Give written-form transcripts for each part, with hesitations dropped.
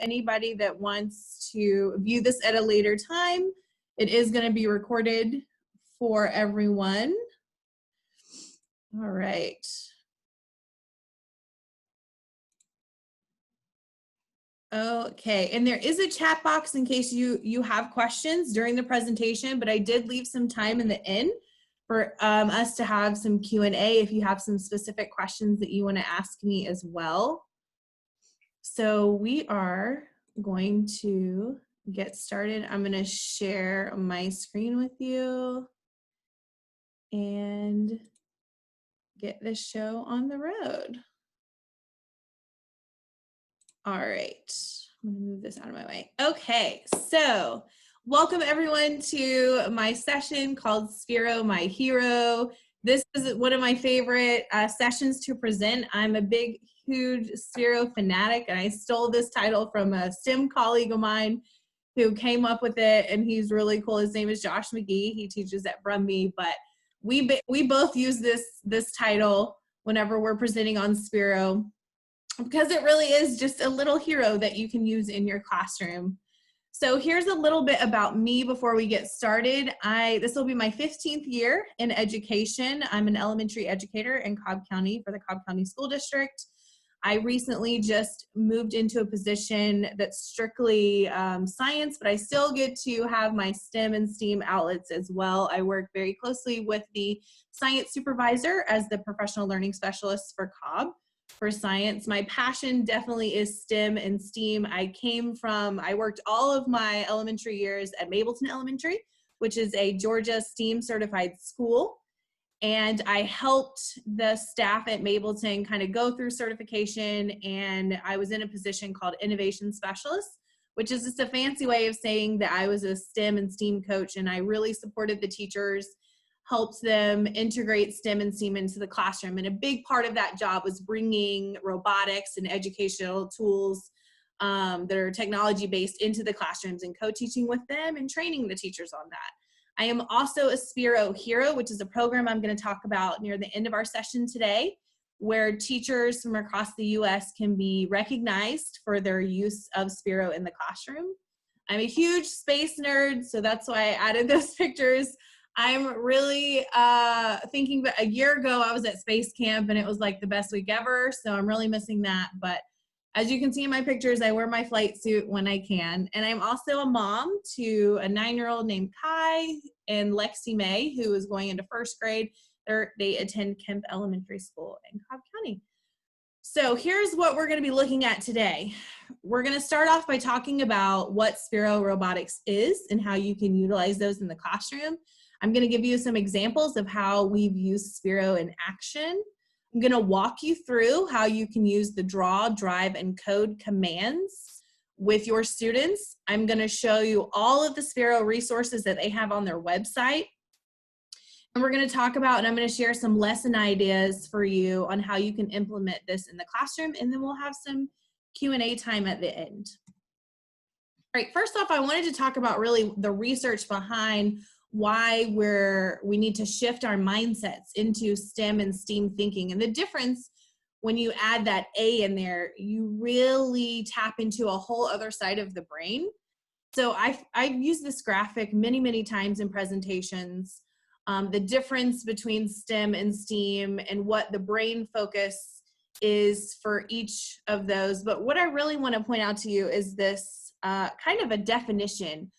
Anybody that wants to view this at a later time, it is going to be recorded for everyone. All right. Okay, and there is a chat box in case you have questions during the presentation, but I did leave some time in the end for us to have some Q&A if you have some specific questions that you want to ask me as well. So we are going to get started. I'm going to share my screen with you and get this show on the road. All right, I'm gonna move this out of my way. Okay, so welcome everyone to my session called Sphero, My Hero. This is one of my favorite sessions to present. I'm a big, huge Sphero fanatic, and I stole this title from a STEM colleague of mine who came up with it, and he's really cool. His name is Josh McGee. He teaches at Brumby, but we both use this title whenever we're presenting on Sphero, because it really is just a little hero that you can use in your classroom. So here's a little bit about me before we get started. This will be my 15th year in education. I'm an elementary educator in Cobb County for the Cobb County School District. I recently just moved into a position that's strictly science, but I still get to have my STEM and STEAM outlets as well. I work very closely with the science supervisor as the professional learning specialist for Cobb. For science, my passion definitely is STEM and STEAM. I worked all of my elementary years at Mableton Elementary, which is a Georgia STEAM certified school. And I helped the staff at Mableton kind of go through certification, and I was in a position called Innovation Specialist, which is just a fancy way of saying that I was a STEM and STEAM coach, and I really supported the teachers, helped them integrate STEM and STEAM into the classroom. And a big part of that job was bringing robotics and educational tools that are technology-based into the classrooms and co-teaching with them and training the teachers on that. I am also a Sphero Hero, which is a program I'm going to talk about near the end of our session today, where teachers from across the U.S. can be recognized for their use of Sphero in the classroom. I'm a huge space nerd, so that's why I added those pictures. I'm really thinking that a year ago I was at space camp and it was like the best week ever, so I'm really missing that. But as you can see in my pictures, I wear my flight suit when I can. And I'm also a mom to a 9-year-old named Kai and Lexi May, who is going into 1st grade. They attend Kemp Elementary School in Cobb County. So here's what we're going to be looking at today. We're going to start off by talking about what Sphero robotics is and how you can utilize those in the classroom. I'm going to give you some examples of how we've used Sphero in action. I'm going to walk you through how you can use the draw, drive, and code commands with your students. I'm going to show you all of the Sphero resources that they have on their website. And we're going to talk about, and I'm going to share some lesson ideas for you on how you can implement this in the classroom, and then we'll have some Q&A time at the end. All right, first off, I wanted to talk about really the research behind why we need to shift our mindsets into STEM and STEAM thinking. And the difference when you add that A in there, you really tap into a whole other side of the brain. So I've used this graphic many, many times in presentations, the difference between STEM and STEAM and what the brain focus is for each of those. But what I really want to point out to you is this kind of a definition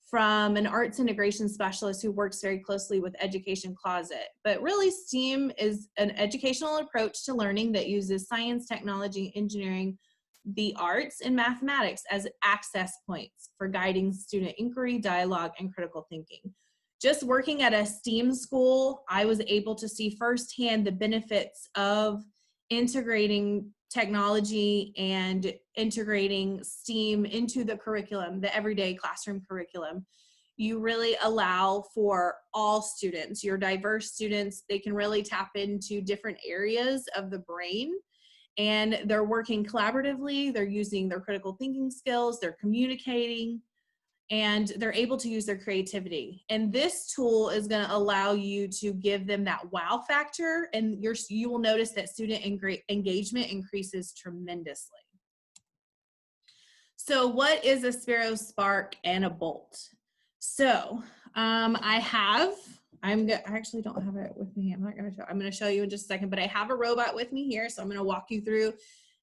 from an arts integration specialist who works very closely with Education Closet. But really, STEAM is an educational approach to learning that uses science, technology, engineering, the arts, and mathematics as access points for guiding student inquiry, dialogue, and critical thinking. Just working at a STEAM school, I was able to see firsthand the benefits of integrating technology and integrating STEAM into the curriculum, the everyday classroom curriculum. You really allow for all students, your diverse students, they can really tap into different areas of the brain, and they're working collaboratively, they're using their critical thinking skills, they're communicating, and they're able to use their creativity. And this tool is going to allow you to give them that wow factor, and you will notice that student engagement increases tremendously. So what is a Sphero, Spark, and a Bolt? So I actually don't have it with me. I'm going to show you in just a second, but I have a robot with me here. So I'm going to walk you through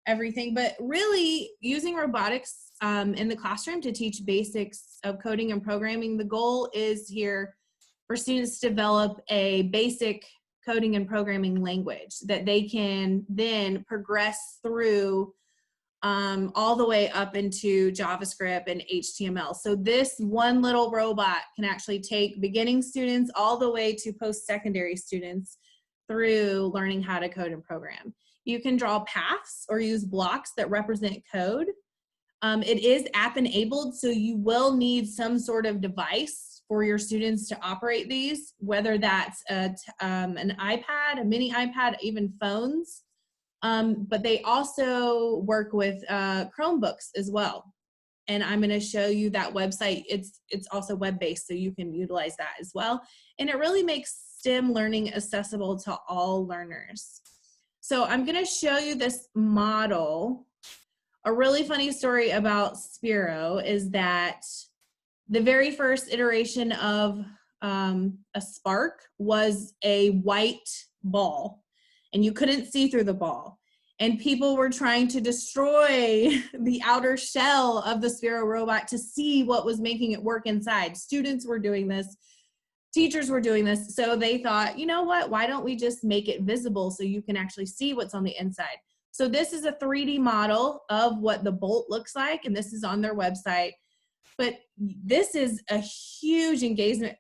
everything, but really using robotics in the classroom to teach basics of coding and programming. The goal is here for students to develop a basic coding and programming language that they can then progress through all the way up into JavaScript and HTML. So this one little robot can actually take beginning students all the way to post-secondary students through learning how to code and program. You can draw paths or use blocks that represent code. It is app enabled, so you will need some sort of device for your students to operate these, whether that's an iPad, a mini iPad, even phones. But they also work with Chromebooks as well. And I'm going to show you that website. It's also web-based, so you can utilize that as well. And it really makes STEM learning accessible to all learners. So I'm going to show you this model. A really funny story about Sphero is that the very first iteration of a Spark was a white ball, and you couldn't see through the ball. And people were trying to destroy the outer shell of the Sphero robot to see what was making it work inside. Students were doing this. Teachers were doing this. So they thought, you know what, why don't we just make it visible so you can actually see what's on the inside? So this is a 3D model of what the Bolt looks like, and this is on their website. But this is a huge engagement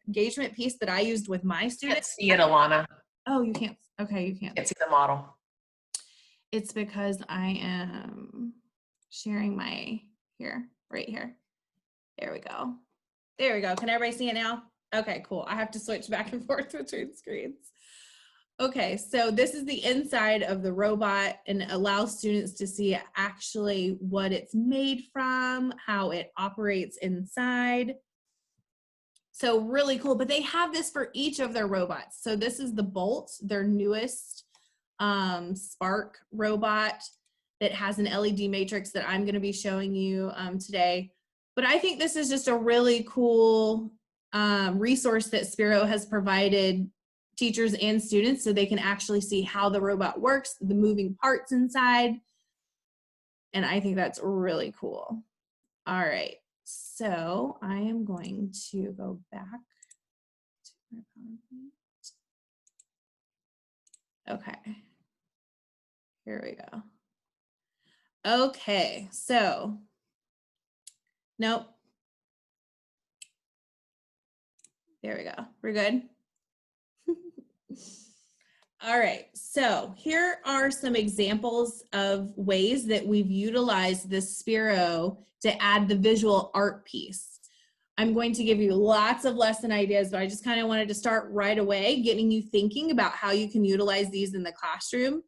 piece that I used with my students. I can't see it, Alana. Oh, you can't. Okay, you can't. Can't see the model. It's because I am sharing my right here. There we go. There we go. Can everybody see it now? Okay, cool. I have to switch back and forth between screens. Okay, so this is the inside of the robot, and it allows students to see actually what it's made from, how it operates inside. So really cool, but they have this for each of their robots. So this is the Bolt, their newest Spark robot that has an LED matrix that I'm going to be showing you today. But I think this is just a really cool resource that Sphero has provided teachers and students so they can actually see how the robot works, the moving parts inside. And I think that's really cool. All right, so I am going to go back to my PowerPoint. Okay, here we go. Okay, so, nope. There we go, we're good. All right, so here are some examples of ways that we've utilized this Sphero to add the visual art piece. I'm going to give you lots of lesson ideas, but I just kind of wanted to start right away, getting you thinking about how you can utilize these in the classroom.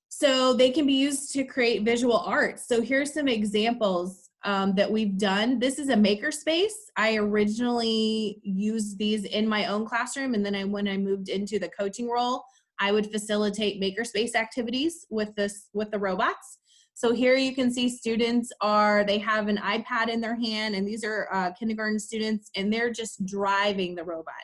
So they can be used to create visual art. So here's some examples that we've done. This is a makerspace. I originally used these in my own classroom, and then when I moved into the coaching role, I would facilitate makerspace activities with the robots. So here you can see students they have an iPad in their hand, and these are kindergarten students, and they're just driving the robot.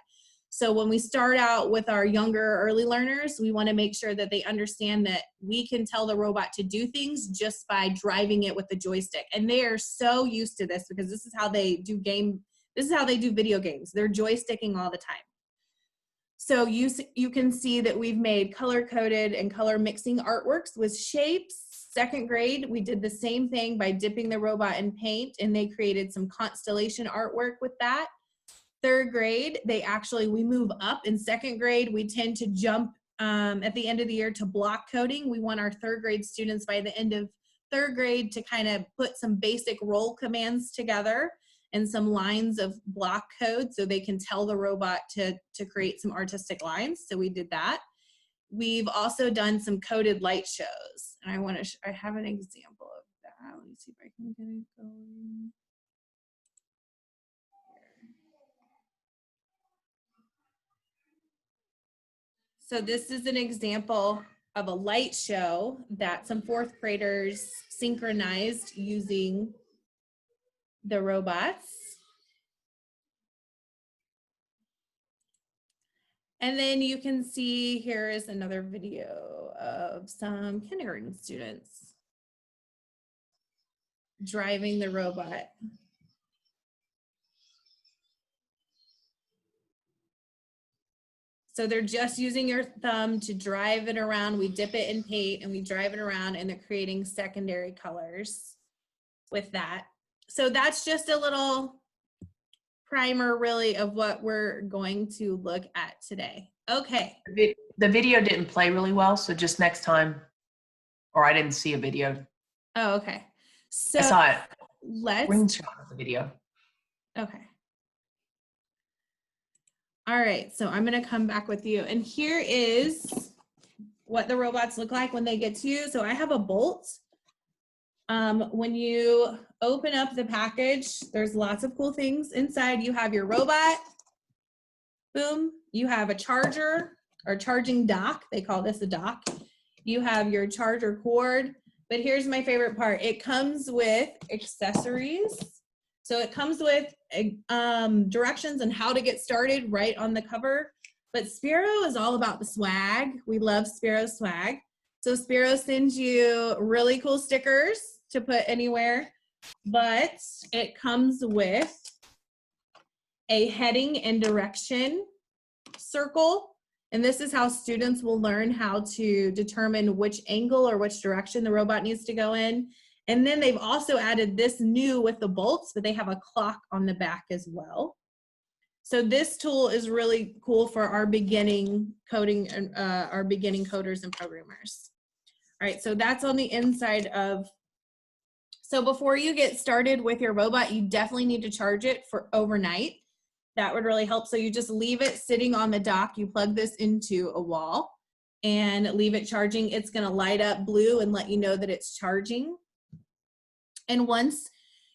So when we start out with our younger early learners, we want to make sure that they understand that we can tell the robot to do things just by driving it with the joystick. And they are so used to this because this is how they do video games. They're joysticking all the time. So you can see that we've made color-coded and color mixing artworks with shapes. Second grade, we did the same thing by dipping the robot in paint, and they created some constellation artwork with that. Third grade, we move up. In second grade, we tend to jump at the end of the year to block coding. We want our third grade students by the end of third grade to kind of put some basic role commands together and some lines of block code so they can tell the robot to create some artistic lines. So we did that. We've also done some coded light shows. And I have an example of that. Let me see if I can get it going. So this is an example of a light show that some fourth graders synchronized using the robots. And then you can see here is another video of some kindergarten students driving the robot. So they're just using your thumb to drive it around. We dip it in paint and we drive it around, and they're creating secondary colors with that. So that's just a little primer really of what we're going to look at today. Okay. The video didn't play really well, so just next time, or I didn't see a video. Oh, okay. So I saw it. Let's Screenshot of the video. Okay. All right, so I'm gonna come back with you. And here is what the robots look like when they get to you. So I have a bolt. When you open up the package, there's lots of cool things inside. You have your robot, boom. You have a charger or charging dock. They call this a dock. You have your charger cord, but here's my favorite part. It comes with accessories. So it comes with directions on how to get started right on the cover. But Sphero is all about the swag. We love Sphero swag. So Sphero sends you really cool stickers to put anywhere, but it comes with a heading and direction circle. And this is how students will learn how to determine which angle or which direction the robot needs to go in. And then they've also added this new with the bolts, but they have a clock on the back as well. So this tool is really cool for our beginning coding and our beginning coders and programmers. All right, so that's on the inside of. So before you get started with your robot, you definitely need to charge it for overnight. That would really help. So you just leave it sitting on the dock. You plug this into a wall and leave it charging. It's going to light up blue and let you know that it's charging. And once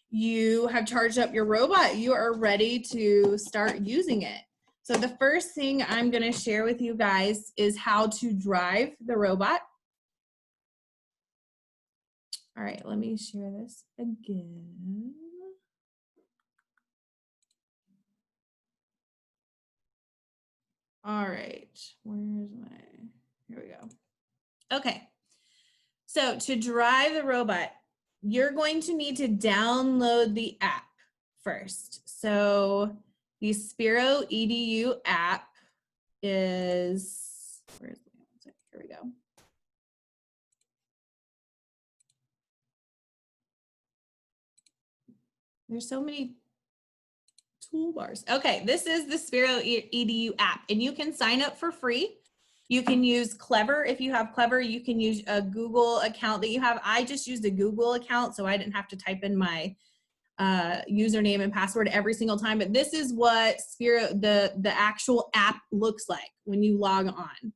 you have charged up your robot, you are ready to start using it. So the first thing I'm going to share with you guys is how to drive the robot. All right, let me share this again. All right, where's my, here we go. Okay, so to drive the robot, you're going to need to download the app first. So the Sphero EDU app is, where's the, here we go. There's so many toolbars. Okay, this is the Sphero EDU app, and you can sign up for free. You can use Clever. If you have Clever, you can use a Google account that you have. I just used a Google account, so I didn't have to type in my username and password every single time. But this is what Sphero, the actual app looks like when you log on.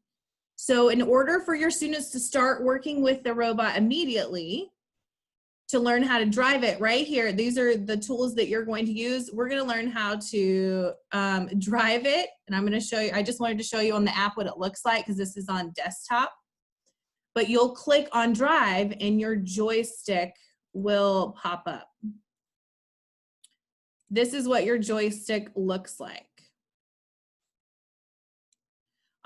So in order for your students to start working with the robot immediately, to learn how to drive it right here, these are the tools that you're going to use. We're going to learn how to drive it. And I'm going to show you, I just wanted to show you on the app what it looks like because this is on desktop. But you'll click on drive and your joystick will pop up. This is what your joystick looks like.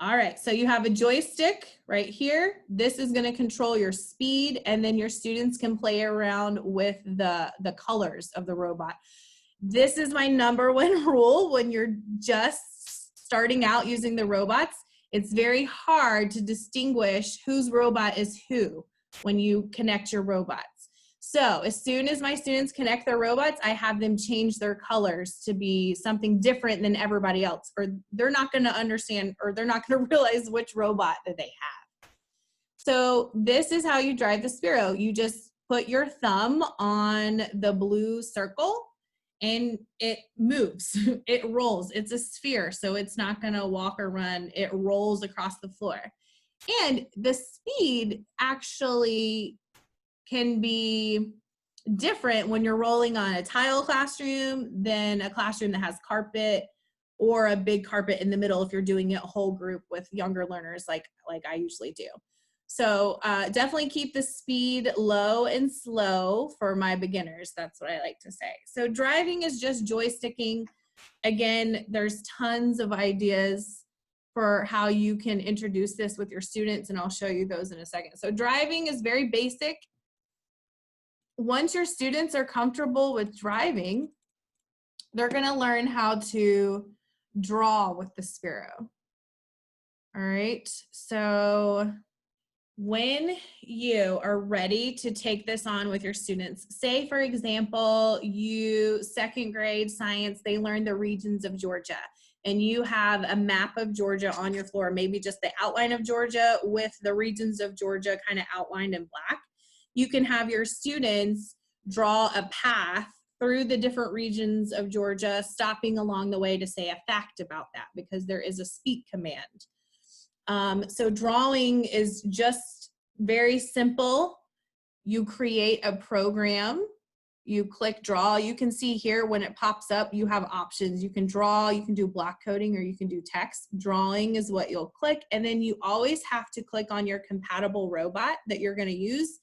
All right, so you have a joystick right here. This is going to control your speed, and then your students can play around with the colors of the robot. This is my #1 rule when you're just starting out using the robots. It's very hard to distinguish whose robot is who when you connect your robots. So as soon as my students connect their robots, I have them change their colors to be something different than everybody else, or they're not going to understand, or they're not going to realize which robot that they have. So this is how you drive the Sphero. You just put your thumb on the blue circle and it moves. It rolls. It's a sphere, so it's not going to walk or run. It rolls across the floor. And the speed actually can be different when you're rolling on a tile classroom than a classroom that has carpet or a big carpet in the middle if you're doing it a whole group with younger learners like I usually do. So definitely keep the speed low and slow for my beginners. That's what I like to say. So driving is just joysticking. Again, there's tons of ideas for how you can introduce this with your students, and I'll show you those in a second. So driving is very basic. Once your students are comfortable with driving, they're going to learn how to draw with the Sphero. All right, so when you are ready to take this on with your students, say for example, second grade science, they learn the regions of Georgia, and you have a map of Georgia on your floor, maybe just the outline of Georgia with the regions of Georgia kind of outlined in black. You can have your students draw a path through the different regions of Georgia, stopping along the way to say a fact about that, because there is a speak command. So drawing is just very simple. You create a program, you click draw. You can see here when it pops up, you have options. You can draw, you can do block coding, or you can do text. Drawing is what you'll click, and then you always have to click on your compatible robot that you're going to use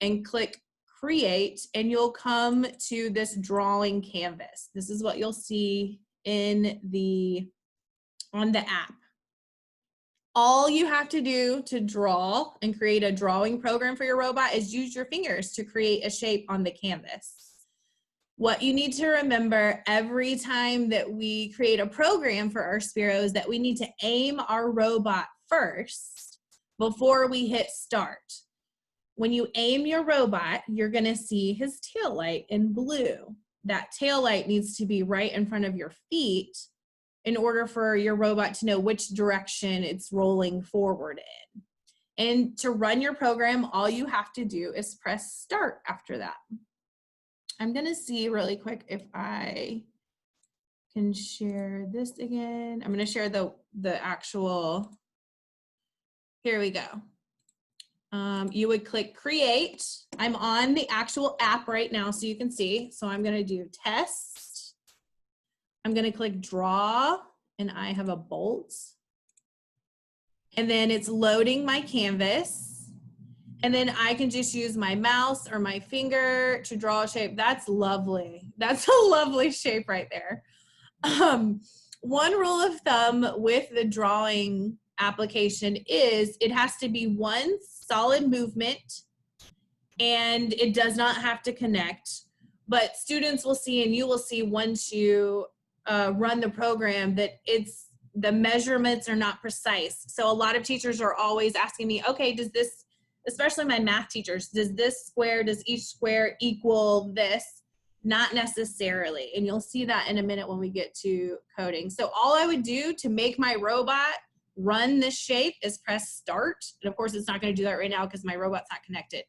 and click create, and you'll come to this drawing canvas. This is what you'll see on the app. All you have to do to draw and create a drawing program for your robot is use your fingers to create a shape on the canvas. What you need to remember every time that we create a program for our Sphero is that we need to aim our robot first before we hit start. When you aim your robot, you're going to see his tail light in blue. That tail light needs to be right in front of your feet in order for your robot to know which direction it's rolling forward in. And to run your program, all you have to do is press start after that. I'm gonna see really quick if I can share this again. I'm gonna share the actual, here we go. You would click create. I'm on the actual app right now so you can see. So I'm gonna do test. I'm going to click draw, and I have a bolt. And then it's loading my canvas. And then I can just use my mouse or my finger to draw a shape. That's lovely. That's a lovely shape right there. One rule of thumb with the drawing application is it has to be one solid movement, and it does not have to connect. But students will see, and you will see once you run the program, that the measurements are not precise. So a lot of teachers are always asking me, okay, does this, especially my math teachers, does each square equal this? Not necessarily. And you'll see that in a minute when we get to coding. So all I would do to make my robot run this shape is press start. And of course, it's not going to do that right now because my robot's not connected.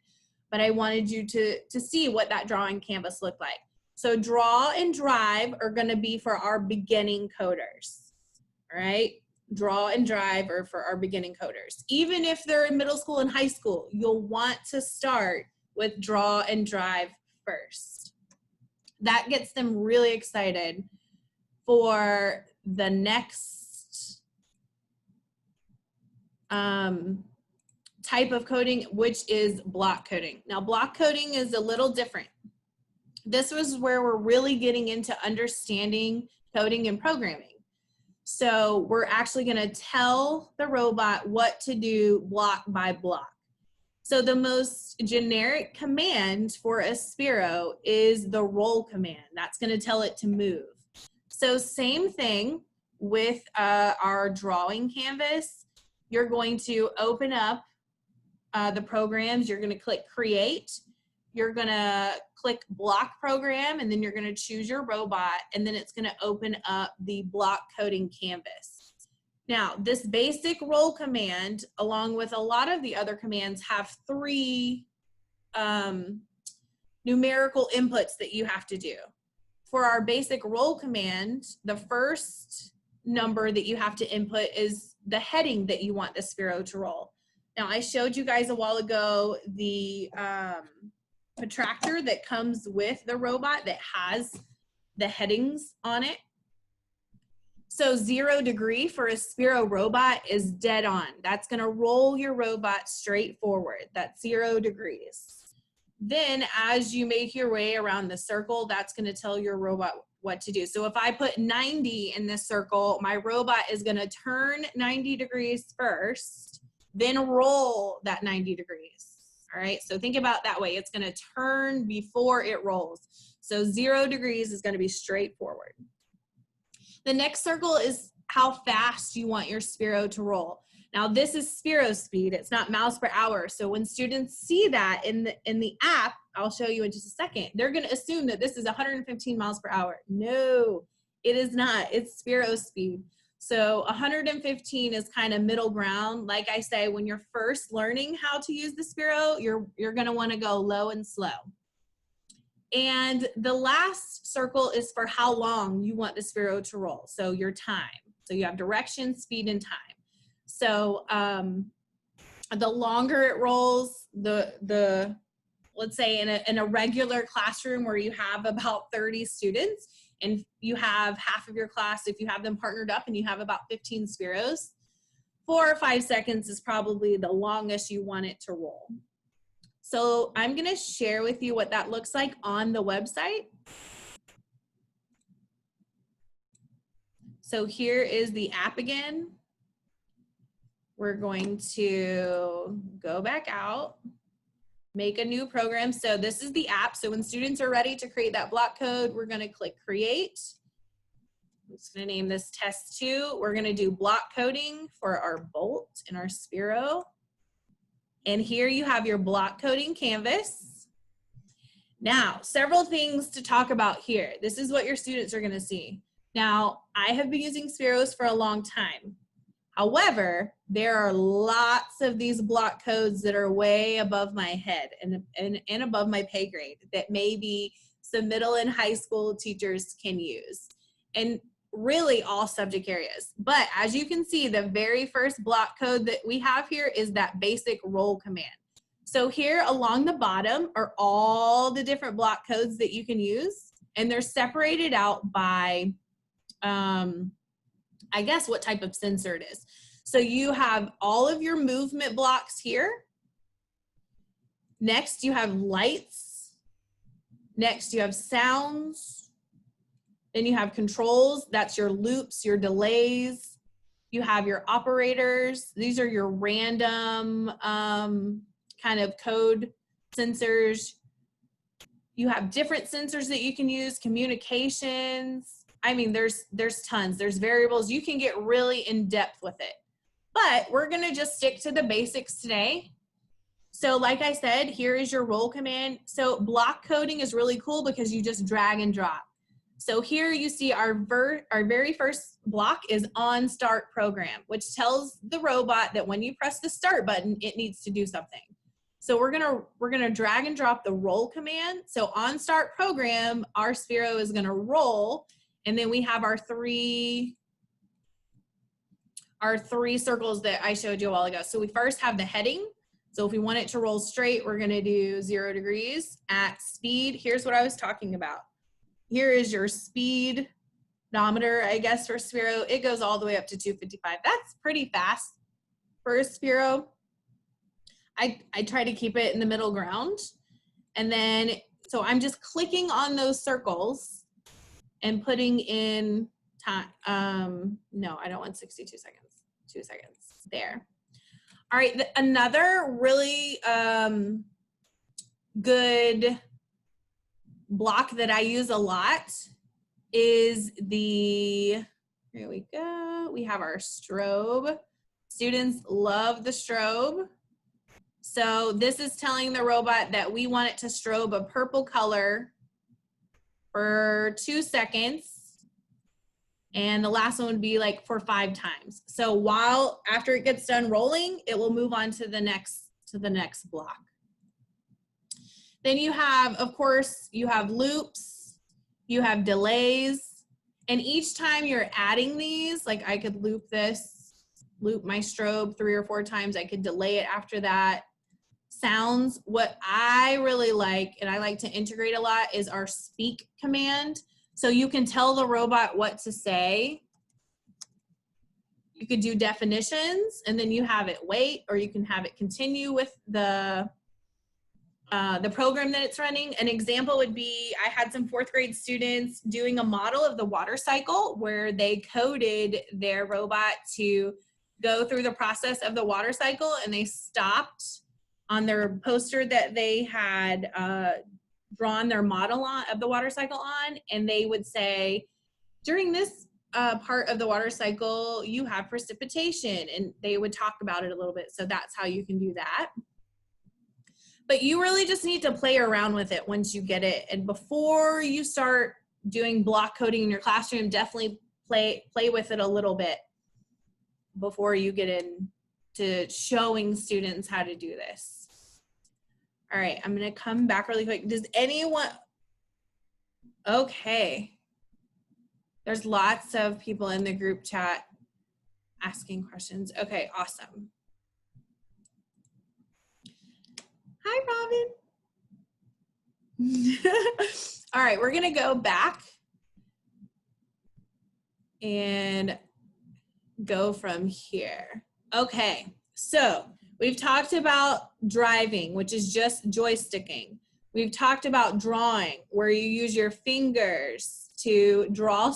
But I wanted you to see what that drawing canvas looked like. So draw and drive are going to be for our beginning coders, all right? Draw and drive are for our beginning coders. Even if they're in middle school and high school, you'll want to start with draw and drive first. That gets them really excited for the next type of coding, which is block coding. Now, block coding is a little different. This was where we're really getting into understanding coding and programming. So we're actually going to tell the robot what to do block by block. So the most generic command for a Sphero is the roll command. That's going to tell it to move. So same thing with our drawing canvas. You're going to open up the programs. You're going to click create. You're going to click block program, and then you're going to choose your robot, and then it's going to open up the block coding canvas. Now, this basic roll command, along with a lot of the other commands, have 3 numerical inputs that you have to do. For our basic roll command, the first number that you have to input is the heading that you want the Sphero to roll. Now, I showed you guys a while ago the protractor that comes with the robot that has the headings on it. So 0 degree for a Sphero robot is dead on. That's gonna roll your robot straight forward. That's 0 degrees. Then as you make your way around the circle, that's gonna tell your robot what to do. So if I put 90 in this circle, my robot is gonna turn 90 degrees first, then roll that 90 degrees. All right, so think about that way. It's gonna turn before it rolls. So 0 degrees is gonna be straight forward. The next circle is how fast you want your Sphero to roll. Now this is Sphero speed, it's not miles per hour. So when students see that in the app, I'll show you in just a second, they're gonna assume that this is 115 miles per hour. No, it is not, it's Sphero speed. So 115 is kind of middle ground. Like I say, when you're first learning how to use the Sphero, you're gonna wanna go low and slow. And the last circle is for how long you want the Sphero to roll. So your time. So you have direction, speed, and time. So the longer it rolls, let's say in a regular classroom where you have about 30 students and you have half of your class, if you have them partnered up and you have about 15 Spheros, 4 or 5 seconds is probably the longest you want it to roll. So I'm gonna share with you what that looks like on the website. So here is the app again. We're going to go back out, make a new program. So this is the app. So when students are ready to create that block code, we're gonna click create. I'm just gonna name this test 2. We're gonna do block coding for our bolt and our Sphero. And here you have your block coding canvas. Now, several things to talk about here. This is what your students are gonna see. Now, I have been using Spheros for a long time. However, there are lots of these block codes that are way above my head and above my pay grade that maybe some middle and high school teachers can use. And really all subject areas. But as you can see, the very first block code that we have here is that basic roll command. So here along the bottom are all the different block codes that you can use, and they're separated out by, I guess, what type of sensor it is. So you have all of your movement blocks here. Next, you have lights. Next, you have sounds. Then you have controls, that's your loops, your delays. You have your operators. These are your random kind of code sensors. You have different sensors that you can use, communications. I mean, there's tons, there's variables. You can get really in depth with it. But we're gonna just stick to the basics today. So like I said, here is your roll command. So block coding is really cool because you just drag and drop. So here you see our very first block is on start program, which tells the robot that when you press the start button, it needs to do something. So we're gonna drag and drop the roll command. So on start program, our Sphero is gonna roll, and then we have our three circles that I showed you a while ago. So we first have the heading. So if we want it to roll straight, we're gonna do 0 degrees. At speed, here's what I was talking about. Here is your speedometer, I guess, for Sphero. It goes all the way up to 255. That's pretty fast for a Sphero. I try to keep it in the middle ground. And then, so I'm just clicking on those circles and putting in time. No, I don't want 62 seconds, 2 seconds, there. All right, another really good block that I use a lot is here we go. We have our strobe. Students love the strobe. So this is telling the robot that we want it to strobe a purple color for 2 seconds. And the last one would be like for 5 times. So after it gets done rolling, it will move on to the next block. Then you have, of course, you have loops, you have delays, and each time you're adding these, like I could loop my strobe 3 or 4 times, I could delay it after that. Sounds, what I really like, and I like to integrate a lot, is our speak command. So you can tell the robot what to say. You could do definitions and then you have it wait, or you can have it continue with the program that it's running. An example would be, I had some 4th grade students doing a model of the water cycle where they coded their robot to go through the process of the water cycle, and they stopped on their poster that they had drawn their model on of the water cycle on, and they would say, during this part of the water cycle, you have precipitation, and they would talk about it a little bit. So that's how you can do that. But you really just need to play around with it once you get it. And before you start doing block coding in your classroom, definitely play with it a little bit before you get into showing students how to do this. All right, I'm gonna come back really quick. Does anyone, okay. There's lots of people in the group chat asking questions. Okay, awesome. Hi, Robin. All right, we're gonna go back and go from here. Okay, so we've talked about driving, which is just joysticking. We've talked about drawing, where you use your fingers to draw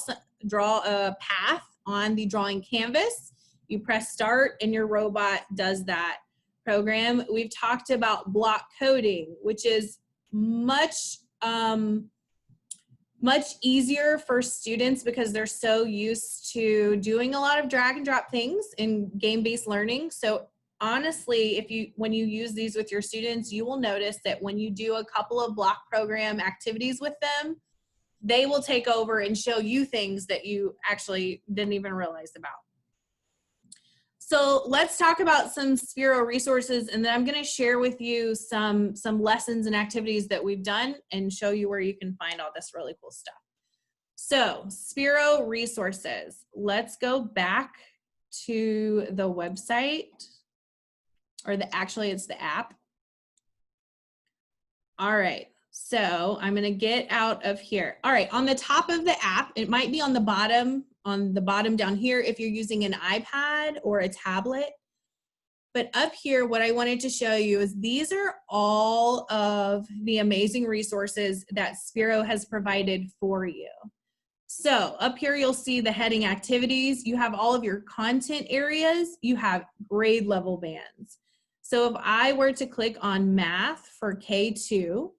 a path on the drawing canvas. You press start and your robot does that program. We've talked about block coding, which is much easier for students because they're so used to doing a lot of drag and drop things in game-based learning. So honestly, when you use these with your students, you will notice that when you do a couple of block program activities with them, they will take over and show you things that you actually didn't even realize about. So let's talk about some Sphero resources, and then I'm going to share with you some lessons and activities that we've done and show you where you can find all this really cool stuff. So Sphero resources. Let's go back to the website, or actually it's the app. All right, so I'm going to get out of here. All right, on the top of the app, it might be on the bottom down here if you're using an iPad or a tablet. But up here, what I wanted to show you is these are all of the amazing resources that Sphero has provided for you. So up here, you'll see the heading activities. You have all of your content areas. You have grade level bands. So if I were to click on math for K2,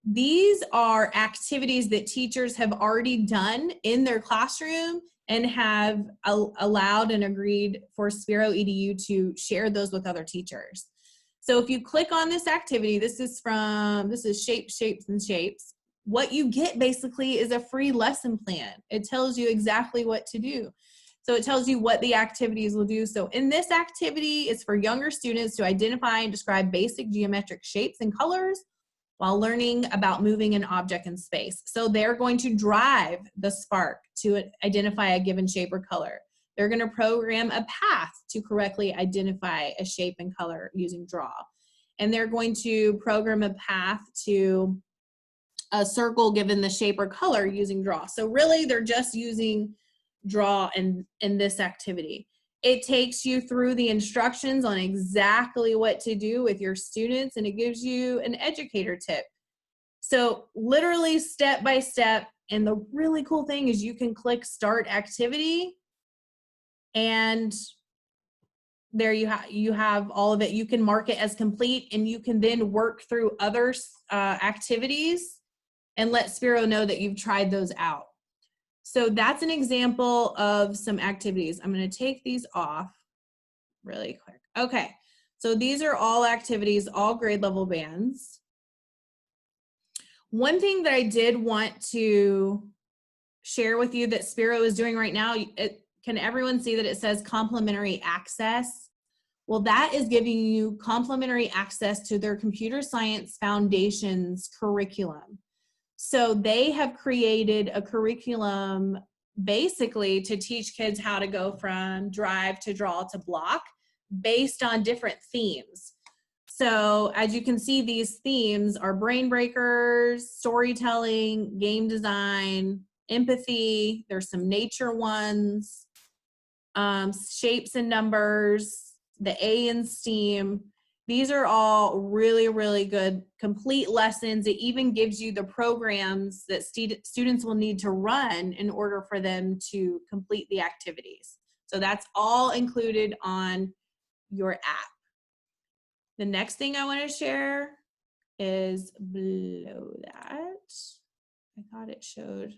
these are activities that teachers have already done in their classroom and have allowed and agreed for Sphero EDU to share those with other teachers. So if you click on this activity, this is Shapes, Shapes, and Shapes. What you get basically is a free lesson plan. It tells you exactly what to do. So it tells you what the activities will do. So in this activity, it's for younger students to identify and describe basic geometric shapes and colors while learning about moving an object in space. So they're going to drive the spark to identify a given shape or color. They're going to program a path to correctly identify a shape and color using draw. And they're going to program a path to a circle given the shape or color using draw. So really they're just using draw in this activity. It takes you through the instructions on exactly what to do with your students, and it gives you an educator tip. So literally step by step, and the really cool thing is you can click start activity, and there you have all of it. You can mark it as complete, and you can then work through other activities and let Sphero know that you've tried those out. So that's an example of some activities. I'm going to take these off really quick. Okay, so these are all activities, all grade level bands. One thing that I did want to share with you that Sphero is doing right now, can everyone see that it says complimentary access? Well, that is giving you complimentary access to their Computer Science Foundation's curriculum. So they have created a curriculum basically to teach kids how to go from drive to draw to block based on different themes. So as you can see, these themes are brain breakers, storytelling, game design, empathy. There's some nature ones. shapes and numbers, the A in STEAM. These are all really, really good complete lessons. It even gives you the programs that students will need to run in order for them to complete the activities. So that's all included on your app. The next thing I want to share is below that. I thought it showed.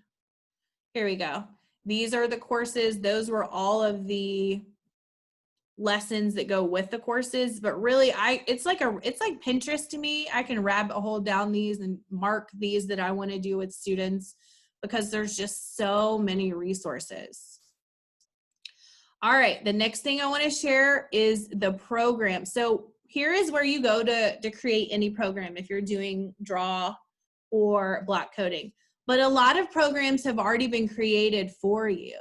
Here we go. These are the courses. Those were all of the lessons that go with the courses, but really it's like Pinterest to me. I can rabbit hole down these and mark these that I want to do with students because there's just so many resources. All right, the next thing I want to share is the program. So here is where you go to create any program if you're doing draw or block coding. But a lot of programs have already been created for you.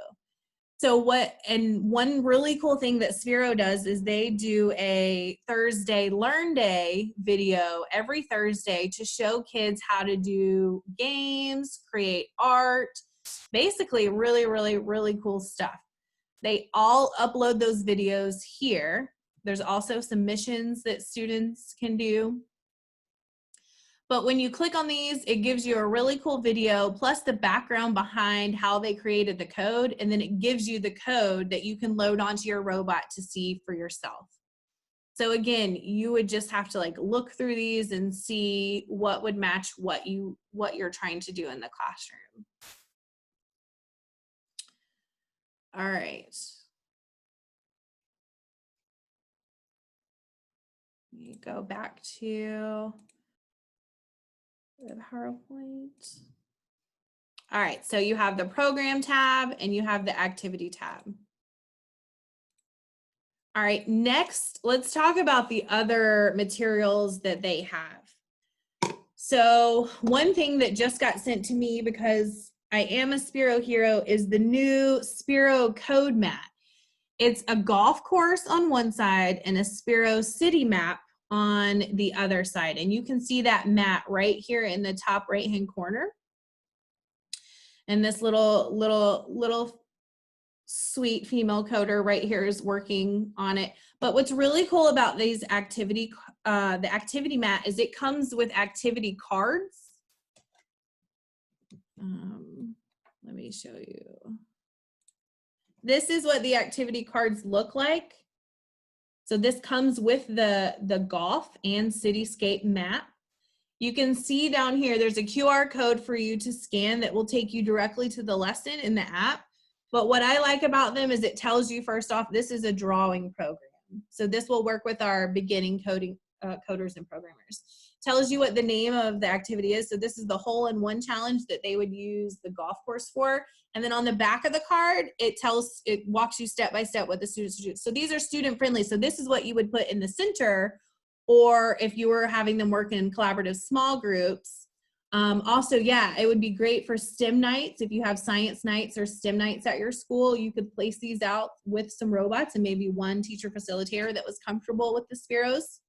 So one really cool thing that Sphero does is they do a Thursday Learn Day video every Thursday to show kids how to do games, create art, basically really, really, really cool stuff. They all upload those videos here. There's also some missions that students can do. But when you click on these, it gives you a really cool video plus the background behind how they created the code. And then it gives you the code that you can load onto your robot to see for yourself. So again, you would just have to like look through these and see what would match what you're trying to do in the classroom. All right. Let me go back to the PowerPoint. All right, so you have the program tab and you have the activity tab. All right, next, let's talk about the other materials that they have. So one thing that just got sent to me because I am a Sphero hero is the new Sphero code mat. It's a golf course on one side and a Sphero city map on the other side. And you can see that mat right here in the top right-hand corner. And this little sweet female coder right here is working on it. But what's really cool about these the activity mat is it comes with activity cards. Let me show you. This is what the activity cards look like. So this comes with the golf and cityscape map. You can see down here, there's a QR code for you to scan that will take you directly to the lesson in the app. But what I like about them is it tells you first off, this is a drawing program. So this will work with our beginning coding coders and programmers. Tells you what the name of the activity is. So this is the hole-in-one challenge that they would use the golf course for. And then on the back of the card, it walks you step by step what the students do. So these are student friendly. So this is what you would put in the center, or if you were having them work in collaborative small groups. Also, yeah, it would be great for STEM nights. If you have science nights or STEM nights at your school, you could place these out with some robots and maybe one teacher facilitator that was comfortable with the Spheros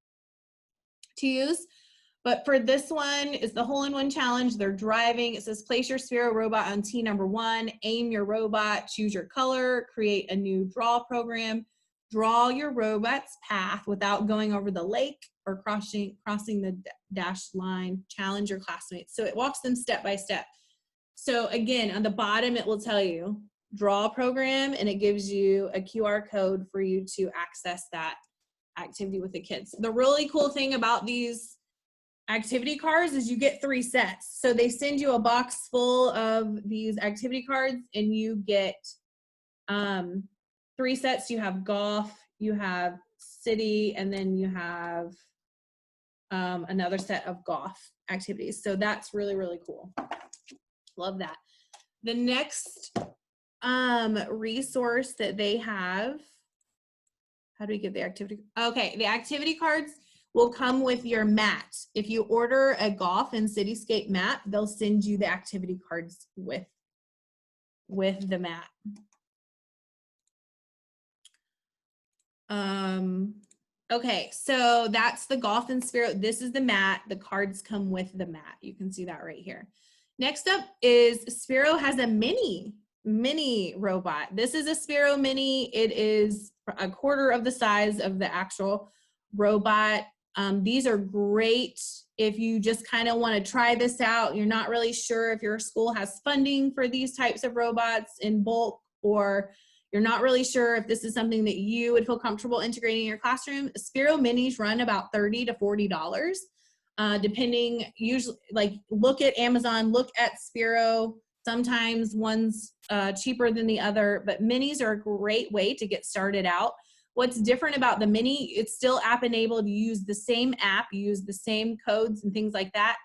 to use. But for this one, it's the hole-in-one challenge. They're driving. It says place your Sphero robot on tee number 1, aim your robot, choose your color, create a new draw program, draw your robot's path without going over the lake or crossing the dashed line, challenge your classmates. So it walks them step by step. So again, on the bottom, it will tell you draw program, and it gives you a QR code for you to access that activity with the kids. The really cool thing about these activity cards is you get 3 sets. So they send you a box full of these activity cards and you get 3 sets. You have golf, you have city, and then you have another set of golf activities. So that's really, really cool. Love that. The next resource that they have, how do we get the activity? Okay, the activity cards will come with your mat. If you order a golf and cityscape mat, they'll send you the activity cards with the mat. Okay, so that's the golf and Sphero. This is the mat. The cards come with the mat. You can see that right here. Next up is Sphero has a mini mini robot. This is a Sphero mini. It is a quarter of the size of the actual robot. These are great if you just kind of want to try this out. You're not really sure if your school has funding for these types of robots in bulk, or you're not really sure if this is something that you would feel comfortable integrating in your classroom. Sphero minis run about $30 to $40, depending. Usually, like, look at Amazon, look at Sphero. Sometimes one's cheaper than the other, but minis are a great way to get started out. What's different about the mini, it's still app enabled. You use the same app, you use the same codes and things like that.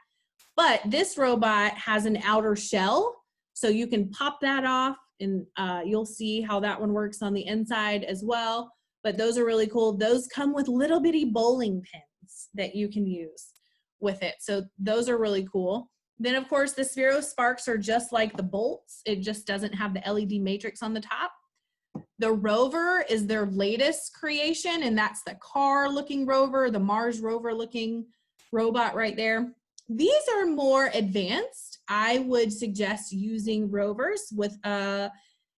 But this robot has an outer shell, so you can pop that off, and you'll see how that one works on the inside as well. But those are really cool. Those come with little bitty bowling pins that you can use with it. So those are really cool. Then, of course, the Sphero Sparks are just like the bolts. It just doesn't have the LED matrix on the top. The Rover is their latest creation, and that's the car-looking rover, the Mars rover-looking robot right there. These are more advanced. I would suggest using rovers with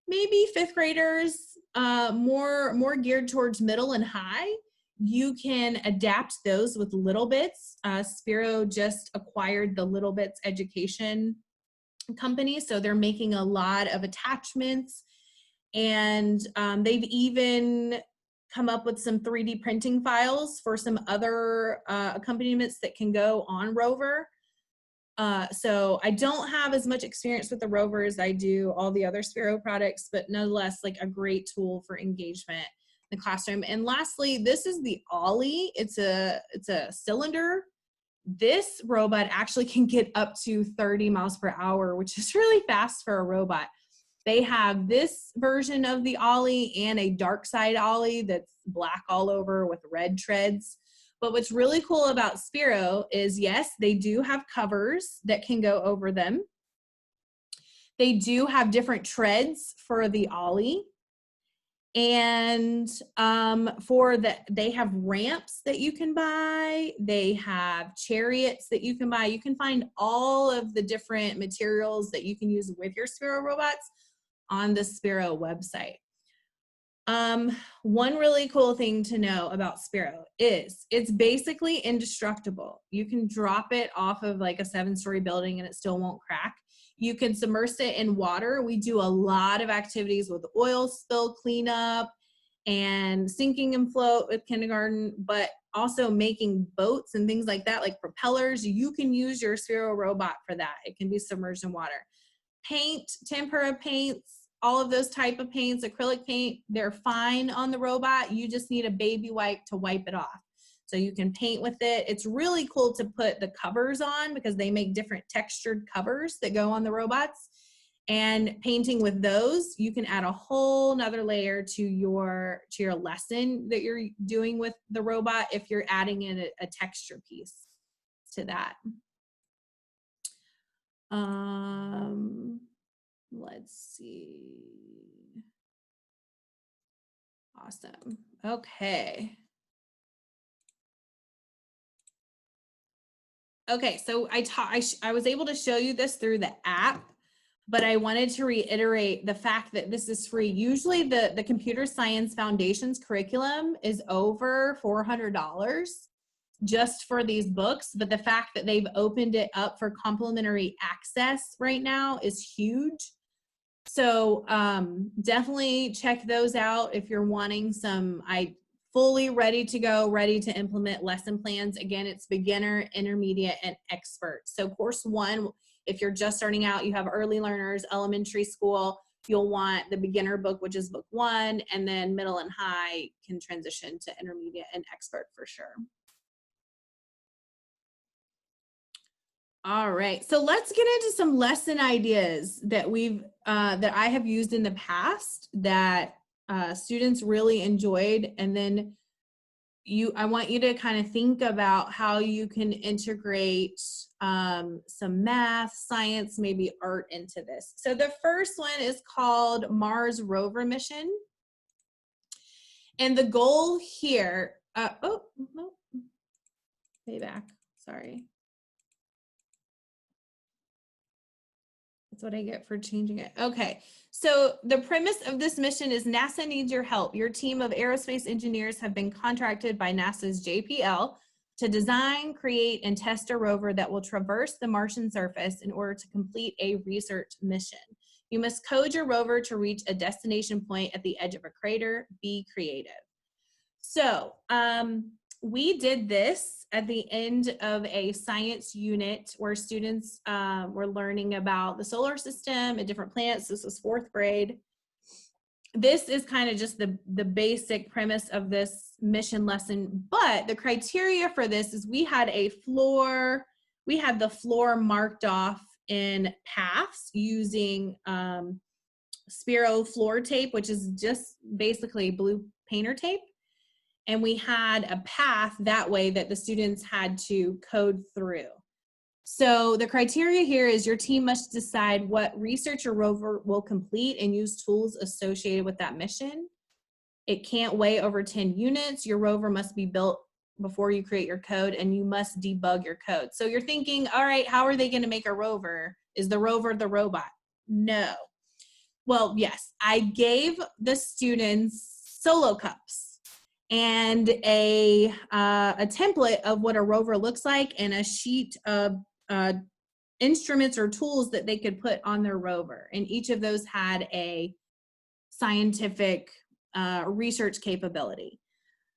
maybe fifth graders, more geared towards middle and high. You can adapt those with Little Bits. Sphero just acquired the Little Bits education company, so they're making a lot of attachments, and they've even come up with some 3D printing files for some other accompaniments that can go on Rover. So I don't have as much experience with the Rover as I do all the other Sphero products, but nonetheless, like, a great tool for engagement in the classroom. And lastly, this is the Ollie. It's a cylinder. This robot actually can get up to 30 miles per hour, which is really fast for a robot. They have this version of the Ollie and a dark side Ollie that's black all over with red treads. But what's really cool about Sphero is, yes, they do have covers that can go over them. They do have different treads for the Ollie. And they have ramps that you can buy. They have chariots that you can buy. You can find all of the different materials that you can use with your Sphero robots on the Sphero website. One really cool thing to know about Sphero is it's basically indestructible. You can drop it off of like a 7-story building and it still won't crack. You can submerge it in water. We do a lot of activities with oil spill cleanup and sinking and float with kindergarten, but also making boats and things like that, like propellers. You can use your Sphero robot for that. It can be submerged in water. Paint, tempera paints, all of those type of paints, acrylic paint, they're fine on the robot. You just need a baby wipe to wipe it off. So you can paint with it. It's really cool to put the covers on because they make different textured covers that go on the robots. And painting with those, you can add a whole nother layer to your lesson that you're doing with the robot if you're adding in a texture piece to that. Let's see. Awesome. Okay. Okay, so I was able to show you this through the app, but I wanted to reiterate the fact that this is free. Usually the Computer Science Foundation's curriculum is over $400 just for these books, but the fact that they've opened it up for complimentary access right now is huge. So definitely check those out if you're wanting some fully ready to go, ready to implement lesson plans. Again, it's beginner, intermediate, and expert. So course 1, if you're just starting out, you have early learners, elementary school, you'll want the beginner book, which is book 1, and then middle and high can transition to intermediate and expert for sure. All right, so let's get into some lesson ideas that that I have used in the past that students really enjoyed, and then I want you to kind of think about how you can integrate some math, science, maybe art into this. So the first one is called Mars Rover Mission, and the goal here. Oh no, way back. Sorry. That's what I get for changing it. Okay, so the premise of this mission is NASA needs your help. Your team of aerospace engineers have been contracted by NASA's JPL to design, create, and test a rover that will traverse the Martian surface in order to complete a research mission. You must code your rover to reach a destination point at the edge of a crater. Be creative. So we did this at the end of a science unit where students were learning about the solar system and different planets. This was 4th grade. This is kind of just the basic premise of this mission lesson, but the criteria for this is we had the floor marked off in paths using Sphero floor tape, which is just basically blue painter tape. And we had a path that way that the students had to code through. So the criteria here is your team must decide what research your rover will complete and use tools associated with that mission. It can't weigh over 10 units. Your rover must be built before you create your code, and you must debug your code. So you're thinking, all right, how are they going to make a rover? Is the rover the robot? No. Well, yes, I gave the students solo cups and a template of what a rover looks like and a sheet of instruments or tools that they could put on their rover. And each of those had a scientific research capability.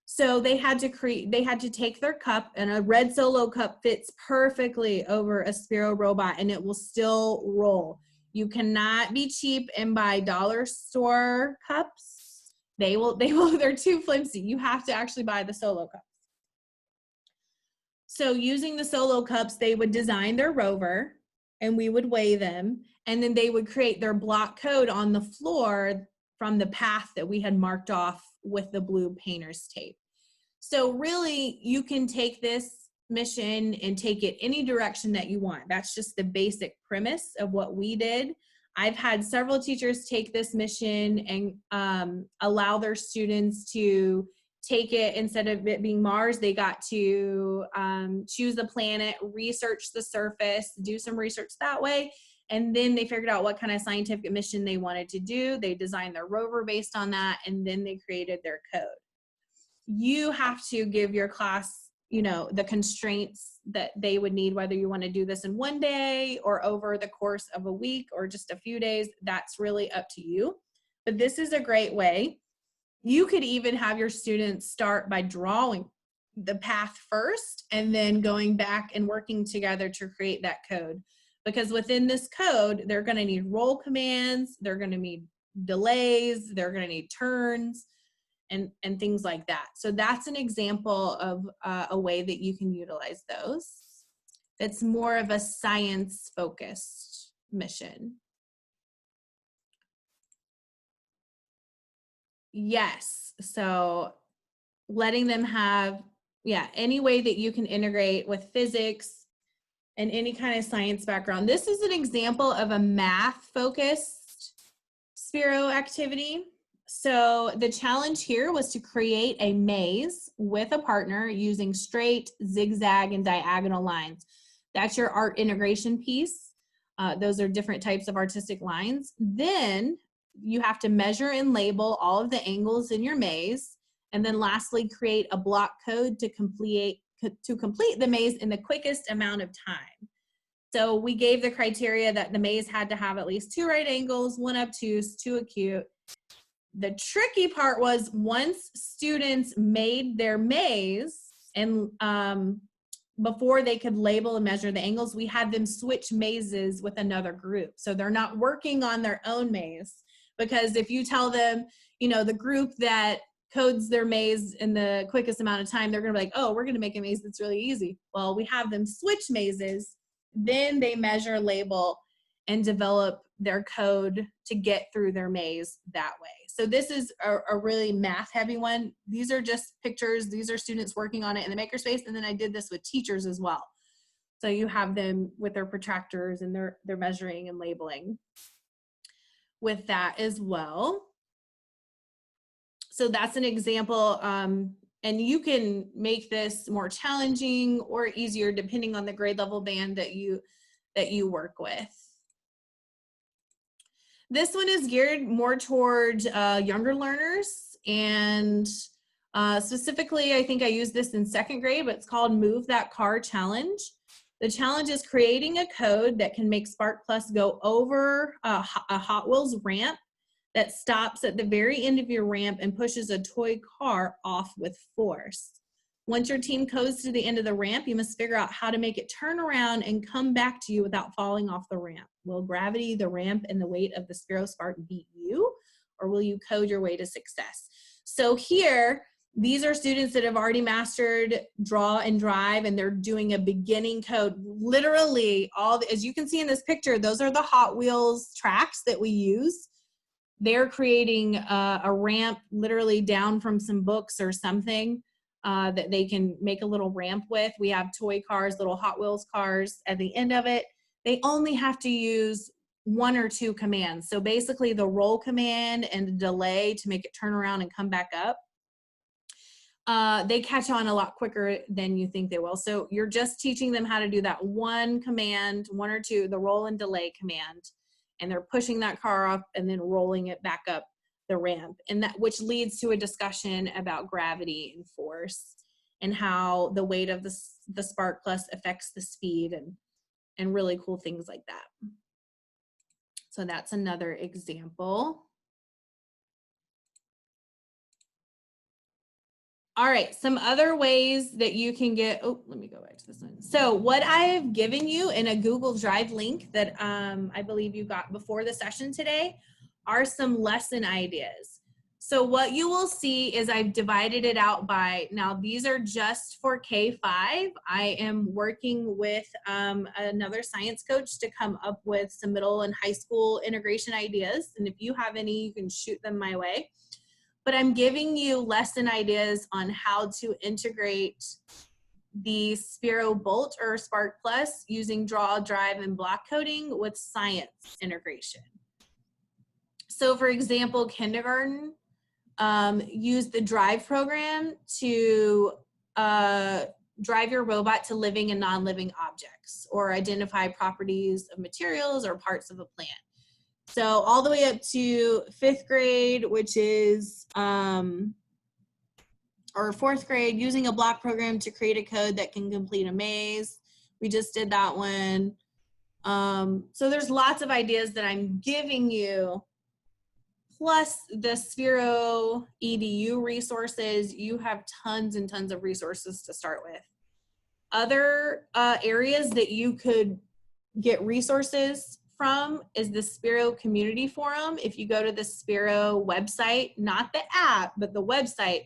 So they had to take their cup, and a red Solo cup fits perfectly over a Sphero robot and it will still roll. You cannot be cheap and buy dollar store cups. They're too flimsy. You have to actually buy the Solo cups. So using the Solo cups, they would design their rover and we would weigh them, and then they would create their block code on the floor from the path that we had marked off with the blue painter's tape. So really, you can take this mission and take it any direction that you want. That's just the basic premise of what we did. I've had several teachers take this mission and allow their students to take it, instead of it being Mars, they got to choose the planet, research the surface, do some research that way. And then they figured out what kind of scientific mission they wanted to do. They designed their rover based on that, and then they created their code. You have to give your class, the constraints that they would need, whether you want to do this in one day or over the course of a week or just a few days. That's really up to you. But this is a great way. You could even have your students start by drawing the path first and then going back and working together to create that code. Because within this code, they're going to need roll commands, they're going to need delays, they're going to need turns, and things like that. So that's an example of a way that you can utilize those. It's more of a science-focused mission. Yes, so letting them have, any way that you can integrate with physics and any kind of science background. This is an example of a math-focused Sphero activity. So the challenge here was to create a maze with a partner using straight, zigzag, and diagonal lines. That's your art integration piece. Those are different types of artistic lines. Then you have to measure and label all of the angles in your maze. And then lastly, create a block code to complete the maze in the quickest amount of time. So we gave the criteria that the maze had to have at least 2 right angles, 1 obtuse, 2 acute. The tricky part was once students made their maze and before they could label and measure the angles, we had them switch mazes with another group. So they're not working on their own maze, because if you tell them, the group that codes their maze in the quickest amount of time, they're going to be like, oh, we're going to make a maze that's really easy. Well, we have them switch mazes, then they measure, label, and develop their code to get through their maze that way. So this is a really math heavy one. These are just pictures. These are students working on it in the makerspace. And then I did this with teachers as well. So you have them with their protractors and they're measuring and labeling with that as well. So that's an example, and you can make this more challenging or easier depending on the grade level band that you work with. This one is geared more toward younger learners, and specifically, I think I used this in 2nd grade, but it's called Move That Car Challenge. The challenge is creating a code that can make Spark Plus go over a Hot Wheels ramp that stops at the very end of your ramp and pushes a toy car off with force. Once your team codes to the end of the ramp, you must figure out how to make it turn around and come back to you without falling off the ramp. Will gravity, the ramp, and the weight of the Sphero Spark beat you, or will you code your way to success? So here, these are students that have already mastered draw and drive, and they're doing a beginning code. Literally, as you can see in this picture, those are the Hot Wheels tracks that we use. They're creating a ramp literally down from some books or something that they can make a little ramp with. We have toy cars, little Hot Wheels cars at the end of it. They only have to use 1 or 2 commands. So basically the roll command and the delay to make it turn around and come back up. They catch on a lot quicker than you think they will. So you're just teaching them how to do that 1 command, 1 or 2, the roll and delay command, and they're pushing that car up and then rolling it back up the ramp, and that which leads to a discussion about gravity and force and how the weight of the Spark Plus affects the speed and really cool things like that. So that's another example. All right, some other ways that you can get, oh, let me go back to this one. So what I've given you in a Google Drive link that I believe you got before the session today are some lesson ideas. So what you will see is I've divided it out by, now these are just for K-5. I am working with another science coach to come up with some middle and high school integration ideas. And if you have any, you can shoot them my way. But I'm giving you lesson ideas on how to integrate the Sphero Bolt or Spark Plus using draw, drive, and block coding with science integration. So for example, kindergarten, use the drive program to drive your robot to living and non-living objects or identify properties of materials or parts of a plant. So all the way up to 5th grade, which is, or 4th grade, using a block program to create a code that can complete a maze. We just did that one. So there's lots of ideas that I'm giving you, plus the Sphero EDU resources. You have tons and tons of resources to start with. Other areas that you could get resources from is the Sphero Community Forum. If you go to the Sphero website, not the app, but the website,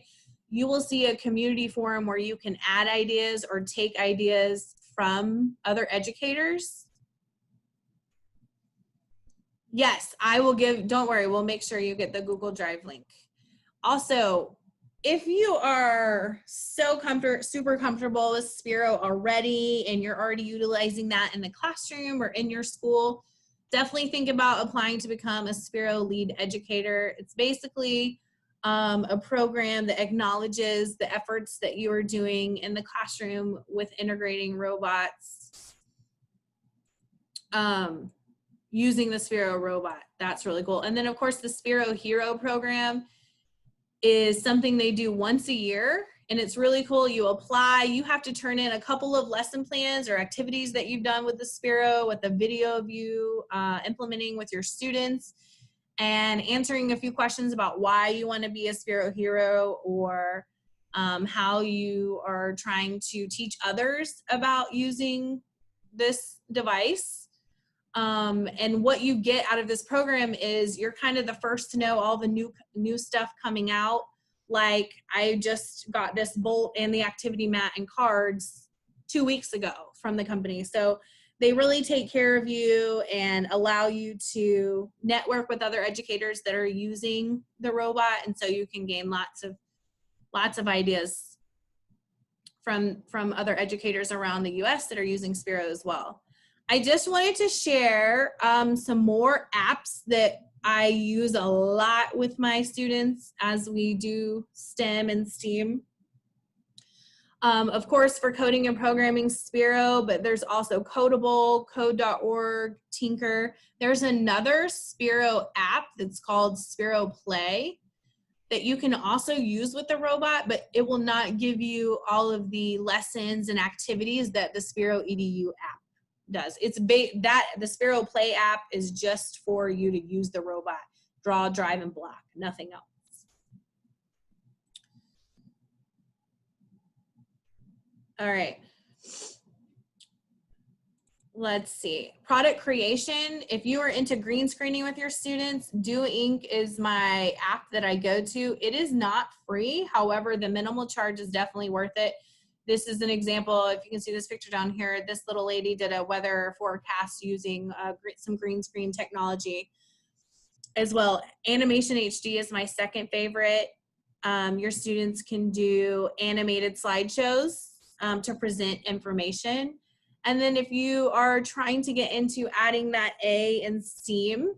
you will see a community forum where you can add ideas or take ideas from other educators. Yes, I will give, don't worry, we'll make sure you get the Google Drive link. Also, if you are so super comfortable with Sphero already and you're already utilizing that in the classroom or in your school, definitely think about applying to become a Sphero lead educator. It's basically a program that acknowledges the efforts that you are doing in the classroom with integrating robots using the Sphero robot. That's really cool. And then of course the Sphero Hero program is something they do once a year, and it's really cool. You apply, you have to turn in a couple of lesson plans or activities that you've done with the Sphero, with a video of you implementing with your students, and answering a few questions about why you want to be a Sphero hero, or how you are trying to teach others about using this device. And what you get out of this program is you're kind of the first to know all the new stuff coming out. Like I just got this bolt and the activity mat and cards 2 weeks ago from the company. So they really take care of you and allow you to network with other educators that are using the robot. And so you can gain lots of ideas from other educators around the US that are using Sphero as well. I just wanted to share some more apps that I use a lot with my students as we do STEM and STEAM. Of course, for coding and programming, Sphero, but there's also Codable, Code.org, Tinker. There's another Sphero app that's called Sphero Play that you can also use with the robot, but it will not give you all of the lessons and activities that the Sphero EDU app does. The Sphero Play app is just for you to use the robot, draw, drive, and block, nothing else. All right. Let's see. Product creation. If you are into green screening with your students, Do Ink is my app that I go to. It is not free. However, the minimal charge is definitely worth it. This is an example. If you can see this picture down here, this little lady did a weather forecast using some green screen technology as well. Animation HD is my second favorite. Your students can do animated slideshows to present information. And then if you are trying to get into adding that A in STEAM,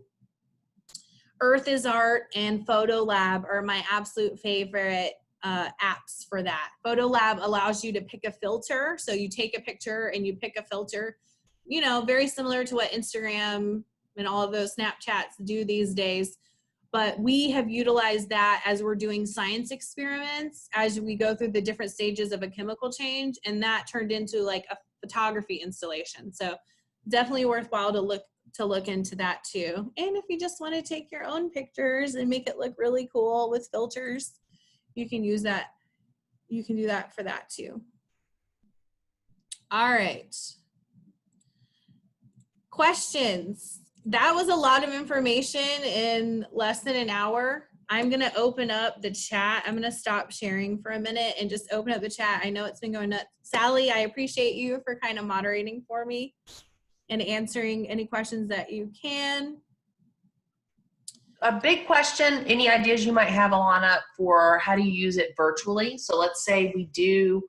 Earth is Art and Photo Lab are my absolute favorite apps for that. Photo Lab allows you to pick a filter. So you take a picture and you pick a filter, you know, very similar to what Instagram and all of those Snapchats do these days. But we have utilized that as we're doing science experiments, as we go through the different stages of a chemical change, and that turned into like a photography installation. So definitely worthwhile to look into that too. And if you just want to take your own pictures and make it look really cool with filters, you can use that. You can do that for that too. All right. Questions. That was a lot of information in less than an hour. I'm going to open up the chat. I'm going to stop sharing for a minute and just open up the chat. I know it's been going nuts. Sally, I appreciate you for kind of moderating for me and answering any questions that you can. A big question, any ideas you might have, Alana, for how do you use it virtually? So let's say we do,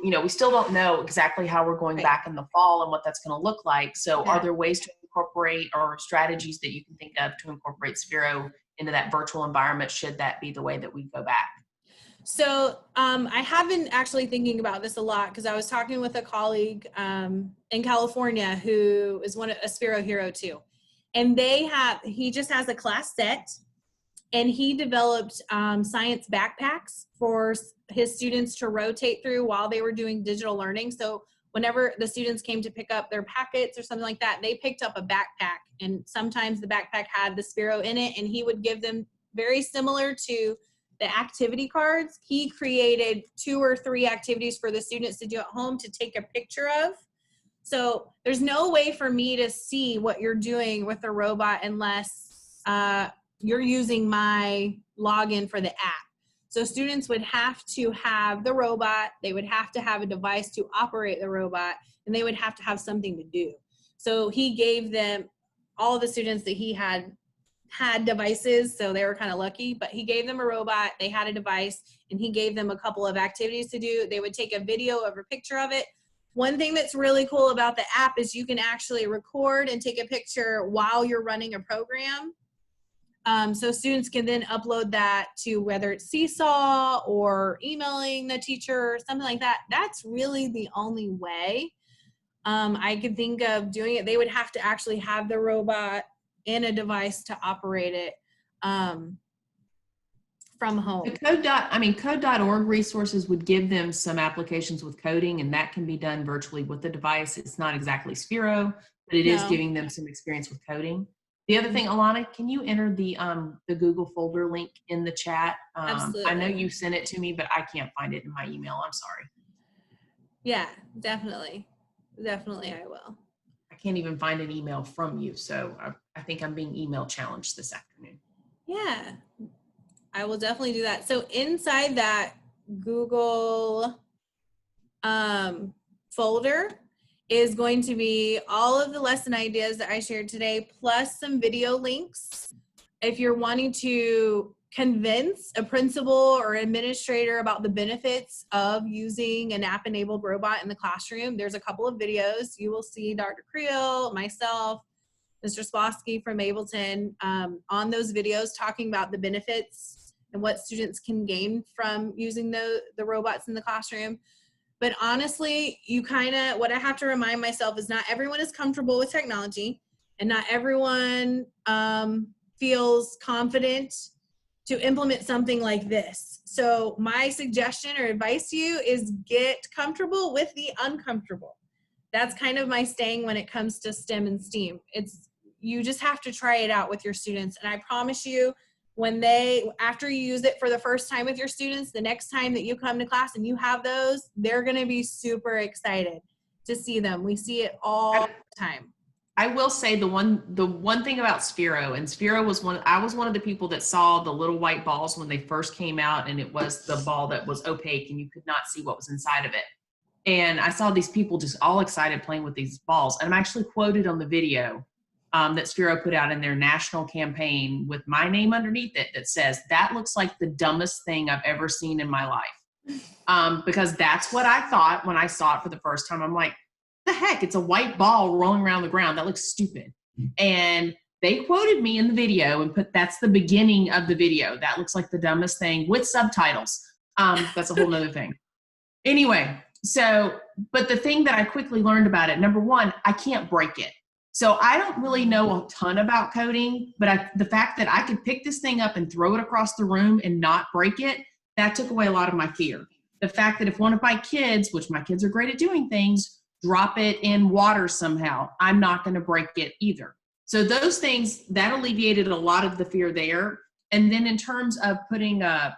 you know, we still don't know exactly how we're going back in the fall and what that's going to look like. So are there ways to incorporate or strategies that you can think of to incorporate Sphero into that virtual environment, should that be the way that we go back? So I have been actually thinking about this a lot because I was talking with a colleague in California who is a Sphero hero too. And he just has a class set, and he developed science backpacks for his students to rotate through while they were doing digital learning. So whenever the students came to pick up their packets or something like that, they picked up a backpack, and sometimes the backpack had the Sphero in it, and he would give them, very similar to the activity cards, he created 2 or 3 activities for the students to do at home to take a picture of. So there's no way for me to see what you're doing with the robot unless you're using my login for the app. So students would have to have the robot, they would have to have a device to operate the robot, and they would have to have something to do. So he gave them, all of the students that he had devices, so they were kind of lucky, but he gave them a robot, they had a device, and he gave them a couple of activities to do. They would take a video of a picture of it. One thing that's really cool about the app is you can actually record and take a picture while you're running a program. So students can then upload that to whether it's Seesaw or emailing the teacher or something like that. That's really the only way I could think of doing it. They would have to actually have the robot and a device to operate it from home. The code.org resources would give them some applications with coding, and that can be done virtually with the device. It's not exactly Sphero, but it is giving them some experience with coding. The other thing, Alana, can you enter the Google folder link in the chat? Absolutely. I know you sent it to me, but I can't find it in my email. I'm sorry. Yeah, definitely. Definitely I will. I can't even find an email from you, so I think I'm being email challenged this afternoon. Yeah, I will definitely do that. So inside that Google folder is going to be all of the lesson ideas that I shared today, plus some video links. If you're wanting to convince a principal or administrator about the benefits of using an app-enabled robot in the classroom, there's a couple of videos. You will see Dr. Creel, myself, Mr. Spolsky from Ableton on those videos talking about the benefits and what students can gain from using the robots in the classroom. But honestly, what I have to remind myself is not everyone is comfortable with technology, and not everyone feels confident to implement something like this. So my suggestion or advice to you is get comfortable with the uncomfortable. That's kind of my saying when it comes to STEM and STEAM. You just have to try it out with your students. And I promise you, after you use it for the first time with your students, the next time that you come to class and you have those, they're going to be super excited to see them. We see it all the time. I will say the one thing about Sphero, and Sphero I was one of the people that saw the little white balls when they first came out, and it was the ball that was opaque and you could not see what was inside of it. And I saw these people just all excited playing with these balls. And I'm actually quoted on the video that Sphero put out in their national campaign with my name underneath it that says, "That looks like the dumbest thing I've ever seen in my life." Because that's what I thought when I saw it for the first time. I'm like, the heck, it's a white ball rolling around the ground. That looks stupid. And they quoted me in the video and that's the beginning of the video. That looks like the dumbest thing with subtitles. That's a whole nother thing. Anyway, but the thing that I quickly learned about it, number one, I can't break it. So I don't really know a ton about coding, but the fact that I could pick this thing up and throw it across the room and not break it, that took away a lot of my fear. The fact that if one of my kids, which my kids are great at doing things, drop it in water somehow, I'm not going to break it either. So those things, that alleviated a lot of the fear there. And then in terms of putting a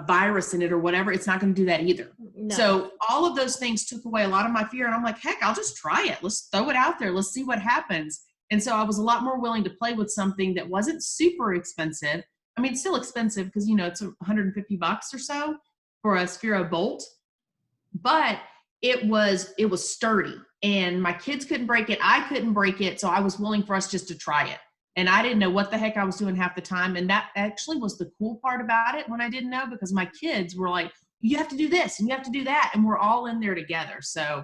virus in it or whatever, it's not going to do that either. No. So all of those things took away a lot of my fear. And I'm like, heck, I'll just try it. Let's throw it out there. Let's see what happens. And so I was a lot more willing to play with something that wasn't super expensive. I mean, it's still expensive because, it's $150 or so for a Sphero bolt, but it was sturdy and my kids couldn't break it. I couldn't break it. So I was willing for us just to try it. And I didn't know what the heck I was doing half the time. And that actually was the cool part about it when I didn't know, because my kids were like, you have to do this and you have to do that. And we're all in there together. So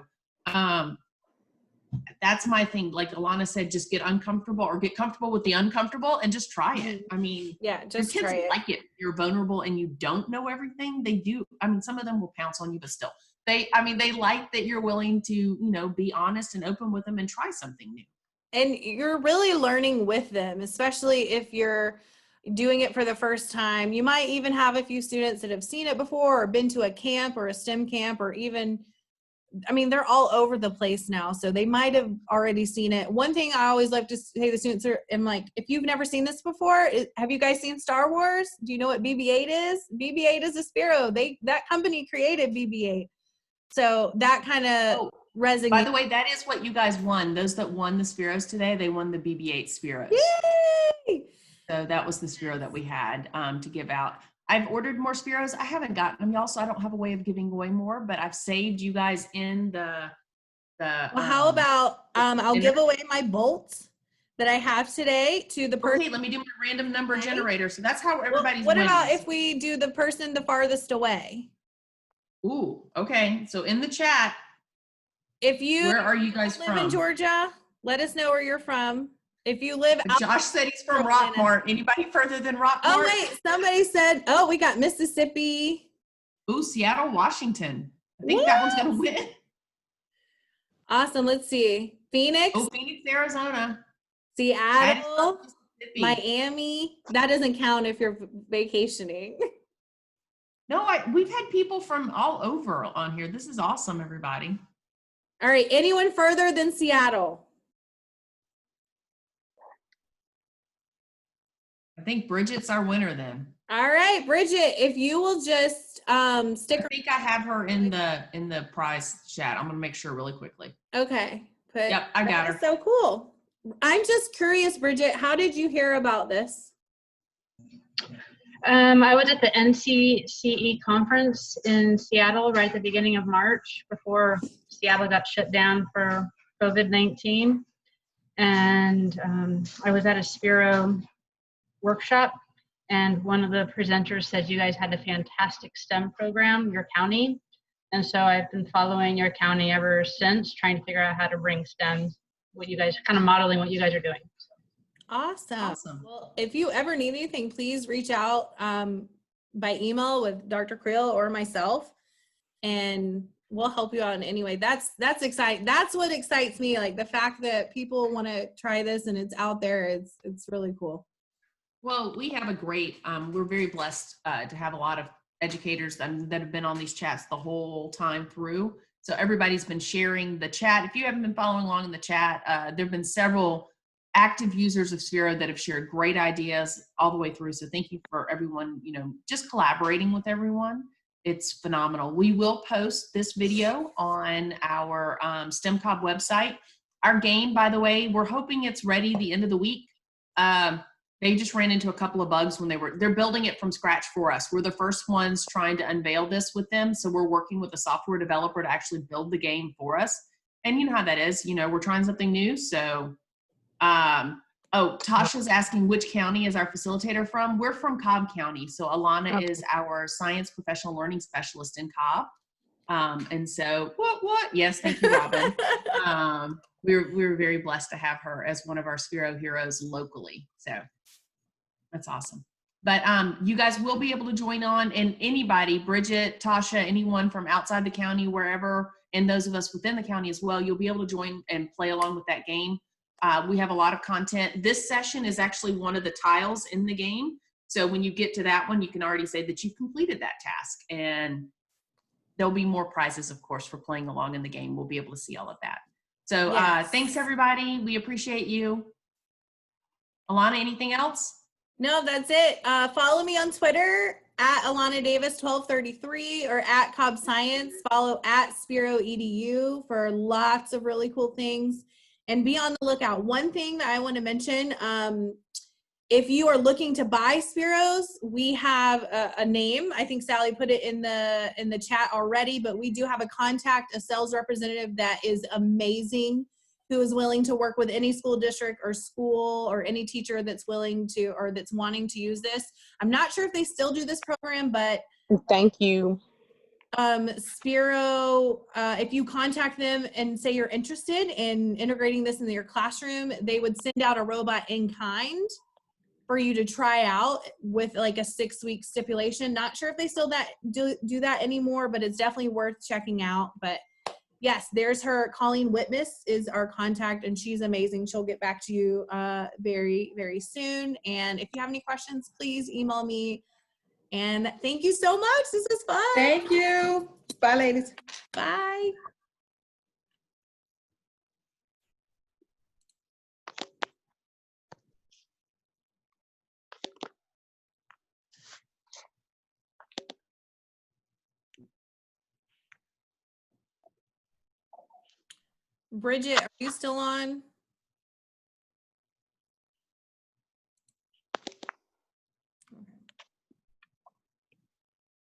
that's my thing. Like Alana said, just get uncomfortable or get comfortable with the uncomfortable and just try it. I mean, yeah, just your kids try it. Like it. You're vulnerable and you don't know everything. They do. I mean, some of them will pounce on you, but still they like that you're willing to, be honest and open with them and try something new. And you're really learning with them, especially if you're doing it for the first time. You might even have a few students that have seen it before or been to a camp or a STEM camp, or even, they're all over the place now. So they might have already seen it. One thing I always love to say to the students I'm like, if you've never seen this before, have you guys seen Star Wars? Do you know what BB-8 is? BB-8 is a Sphero. That company created BB-8. So that kind of resonates. By the way, that is what you guys won. Those that won the Spheros today, they won the BB-8 Spheros. Yay! So that was the Sphero that we had to give out. I've ordered more Spheros. I haven't gotten them, y'all, so I don't have a way of giving away more, but I've saved you guys in the well, how about I'll give away my bolts that I have today to the person. Okay, let me do my random number generator. So that's how everybody's What winning. about if we do the person the farthest away? Ooh, okay. So in the chat, where are you guys live in Georgia, let us know where you're from. If you live Josh said he's from Rockmart. Anybody further than Rockmart? Oh wait, somebody said, we got Mississippi. Ooh, Seattle, Washington. I think that one's gonna win. Awesome. Let's see. Phoenix. Oh, Phoenix, Arizona. Seattle, Miami. That doesn't count if you're vacationing. No, we've had people from all over on here. This is awesome, everybody. All right. Anyone further than Seattle? I think Bridget's our winner then. All right, Bridget, if you will just stick. I think I have her in the prize chat. I'm gonna make sure really quickly. Okay. Yep, I got her. So cool. I'm just curious, Bridget, how did you hear about this? I was at the NCCE conference in Seattle right at the beginning of March before Seattle got shut down for COVID-19. And I was at a Sphero workshop, and one of the presenters said you guys had a fantastic STEM program, your county. And so I've been following your county ever since, trying to figure out how to bring STEM, what you guys, kind of modeling what you guys are doing. Awesome. Well, if you ever need anything, please reach out by email with Dr. Creel or myself. And we'll help you out in any way. That's exciting. That's what excites me. Like the fact that people want to try this and it's out there. It's really cool. Well, we have a great, we're very blessed to have a lot of educators that have been on these chats the whole time through. So everybody's been sharing the chat. If you haven't been following along in the chat, there have been several active users of Sphero that have shared great ideas all the way through. So thank you for everyone, just collaborating with everyone. It's phenomenal. We will post this video on our STEMCOB website. Our game, by the way, we're hoping it's ready the end of the week. They just ran into a couple of bugs when they're building it from scratch for us. We're the first ones trying to unveil this with them. So we're working with a software developer to actually build the game for us. And you know how that is, we're trying something new. So, Tasha's asking which county is our facilitator from. We're from Cobb County. So Alana is our science professional learning specialist in Cobb. And so what? Yes, thank you, Robin. We're very blessed to have her as one of our Sphero heroes locally. So that's awesome. But you guys will be able to join on, and anybody, Bridget, Tasha, anyone from outside the county, wherever, and those of us within the county as well, you'll be able to join and play along with that game. We have a lot of content. This session is actually one of the tiles in the game. So when you get to that one, you can already say that you've completed that task, and there'll be more prizes, of course, for playing along in the game. We'll be able to see all of that. So yes. Thanks, everybody. We appreciate you. Alana, anything else? No, that's it. Follow me on Twitter at Alana Davis 1233 or at Cobb Science. Follow at Sphero EDU for lots of really cool things. And be on the lookout. One thing that I want to mention, if you are looking to buy Spheros, we have a name. I think Sally put it in the chat already, but we do have a sales representative that is amazing, who is willing to work with any school district or school or any teacher that's willing to or that's wanting to use this. I'm not sure if they still do this program, but thank you. Sphero, if you contact them and say you're interested in integrating this into your classroom, they would send out a robot in kind for you to try out with like a 6-week stipulation. Not sure if they still do that anymore, but it's definitely worth checking out. But yes, there's her. Colleen Whitmus is our contact, and she's amazing. She'll get back to you very, very soon. And if you have any questions, please email me. And thank you so much. This is fun. Thank you. Bye, ladies. Bye. Bridget, are you still on?